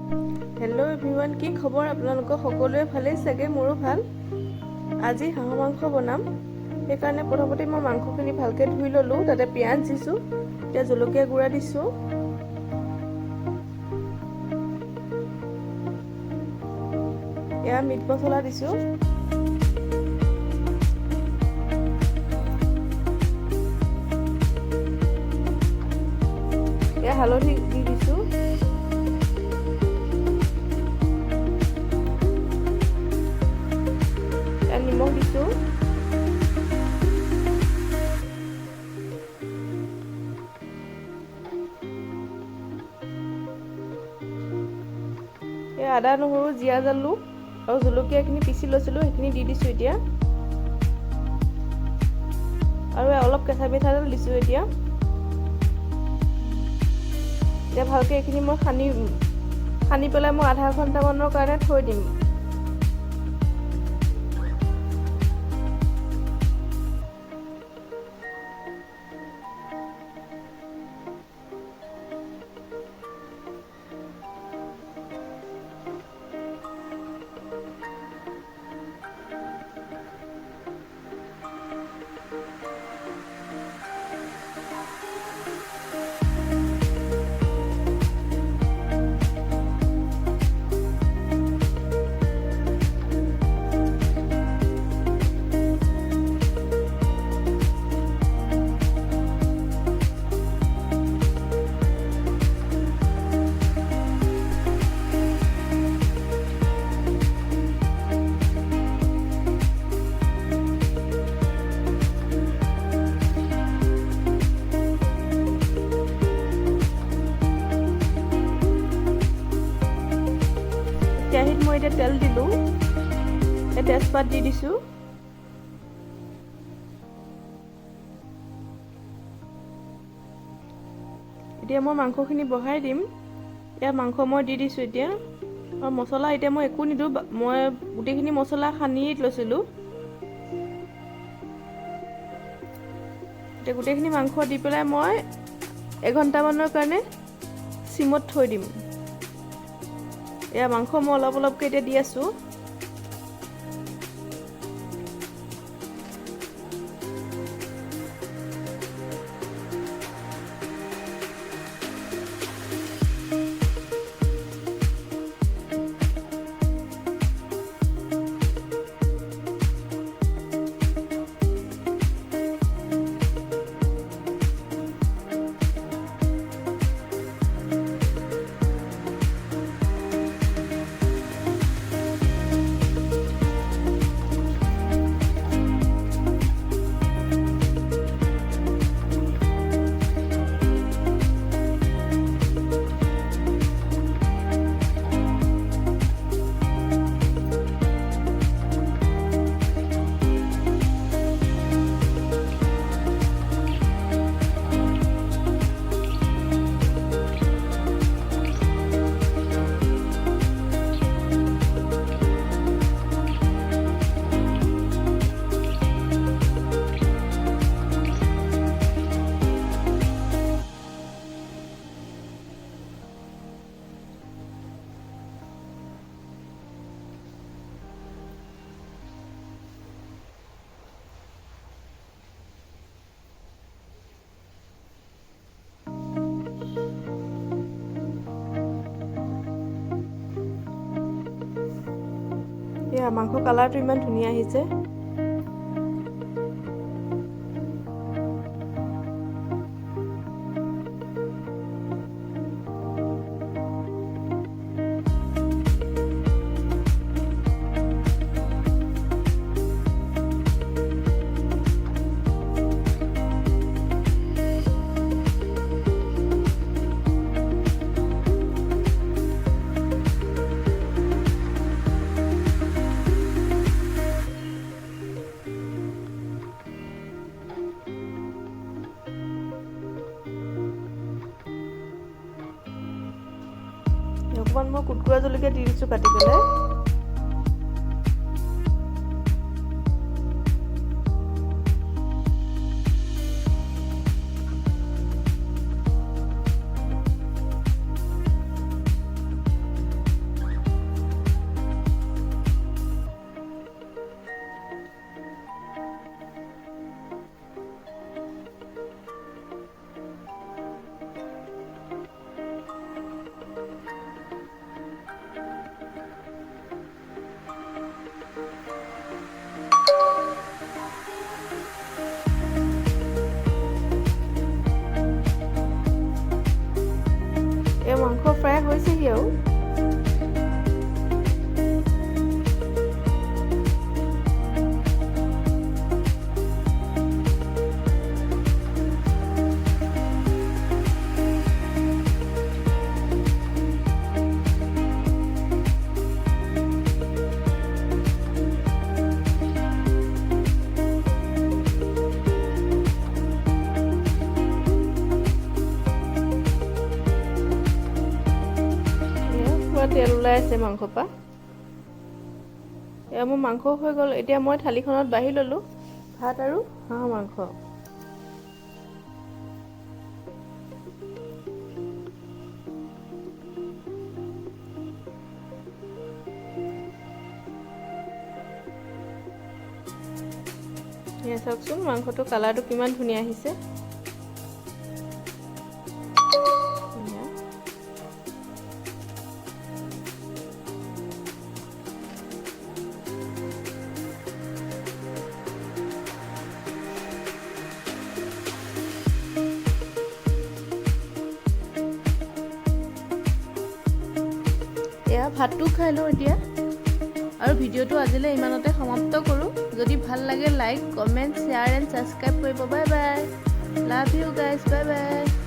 Hello' everyone, কি খবৰ? আপোনালোকৰ সকলোৱে ভালেই চাগে? মোৰো ভাল। আজি হাঁহৰ মাংস বনাম। সেইকাৰণে প্ৰথমতে মই মাংসখিনি ভালকৈ ধুই ল'লোঁ। তাতে পিঁয়াজ দিছোঁ, এতিয়া জলকীয়া গুড়া দিছোঁ, এয়া মিট মছলা দিছোঁ, এয়া হালধি দি দিছোঁ, নিমখ দিছোঁ, এই আদা নহৰু জীয়া জালুক আৰু জলকীয়াখিনি পিচি লৈছিলোঁ, সেইখিনি দি দিছোঁ এতিয়া, আৰু অলপ কেঁচা মিঠাতেল দিছোঁ। এতিয়া ভালকৈ এইখিনি মই সানি পেলাই মই আধা ঘণ্টামানৰ কাৰণে থৈ দিম। কেৰাহীত মই এতিয়া তেল দিলোঁ, তেজপাত দি দিছোঁ, এতিয়া মই মাংসখিনি বহাই দিম। এয়া মাংস মই দি দিছোঁ এতিয়া, আৰু মছলা এতিয়া মই একো নিদিওঁ, মই গোটেইখিনি মছলা সানি লৈছিলোঁ। এতিয়া গোটেইখিনি মাংস দি পেলাই মই এঘণ্টামানৰ কাৰণে চিমত থৈ দিম। এয়া মাংস মই অলপ অলপকৈ এতিয়া দি আছোঁ। এয়া মাংস কালাৰটো ইমান ধুনীয়া আহিছে। অকণমান মই কুটকুৰা জলকীয়া দি দিছোঁ কাটি পেলাই। পৰা তেল ওলাই আছে মাংসৰ পৰা। এয়া মোৰ মাংস হৈ গ'ল। এতিয়া মই থালিখনত বাঢ়ি ল'লোঁ ভাত আৰু হাঁহ মাংস। এয়া চাওকচোন মাংসটো কালাৰটো কিমান ধুনীয়া আহিছে। এয়া ভাতটো খাই লওঁ এতিয়া, আৰু ভিডিঅ'টো আজিলৈ ইমানতে সমাপ্ত কৰোঁ। যদি ভাল লাগে like, comment, share and subscribe কৰিব। Bye bye, love you guys, bye by.